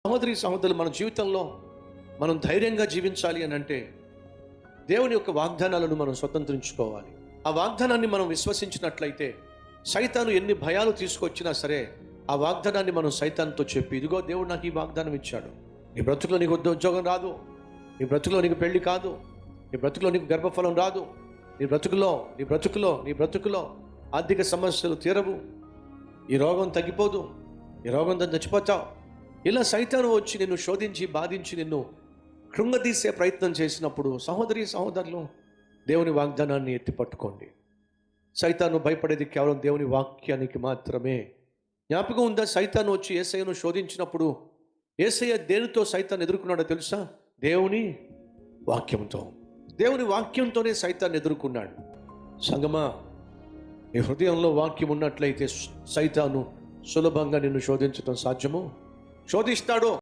సహోదరులు, మన జీవితంలో మనం ధైర్యంగా జీవించాలి అని అంటే దేవుని యొక్క వాగ్దానాలను మనం స్వతంత్రించుకోవాలి. ఆ వాగ్దానాన్ని మనం విశ్వసించినట్లయితే సైతాను ఎన్ని భయాలు తీసుకొచ్చినా సరే ఆ వాగ్దానాన్ని మనం సైతాన్తో చెప్పి, ఇదిగో దేవుడు నాకు ఈ వాగ్దానం ఇచ్చాడు, నీ బ్రతుకులో నీకు ఉద్యోగం రాదు, నీ బ్రతుకులో నీకు పెళ్లి కాదు, నీ బ్రతుకులో నీకు గర్భఫలం రాదు, నీ బ్రతుకులో ఆర్థిక సమస్యలు తీరవు, ఈ రోగం తగ్గిపోదు, ఈ రోగంతో చచ్చిపోతావు. ఇలా సైతాను వచ్చి నిన్ను శోధించి బాధించి నిన్ను కృంగదీసే ప్రయత్నం చేసినప్పుడు సహోదరులు, దేవుని వాగ్దానాన్ని ఎత్తిపట్టుకోండి. సైతాను భయపడేది కేవలం దేవుని వాక్యానికి మాత్రమే. జ్ఞాపకం ఉందా? సైతాను వచ్చి యేసయ్యను శోధించినప్పుడు యేసయ్య దేనితో సైతాన్ని ఎదుర్కొన్నాడో తెలుసా? దేవుని వాక్యంతో. దేవుని వాక్యంతోనే సైతాన్ని ఎదుర్కొన్నాడు. సంగమా, నీ హృదయంలో వాక్యం ఉన్నట్లయితే సైతాను సులభంగా నిన్ను శోధించడం సాధ్యము. శోధిస్తాడో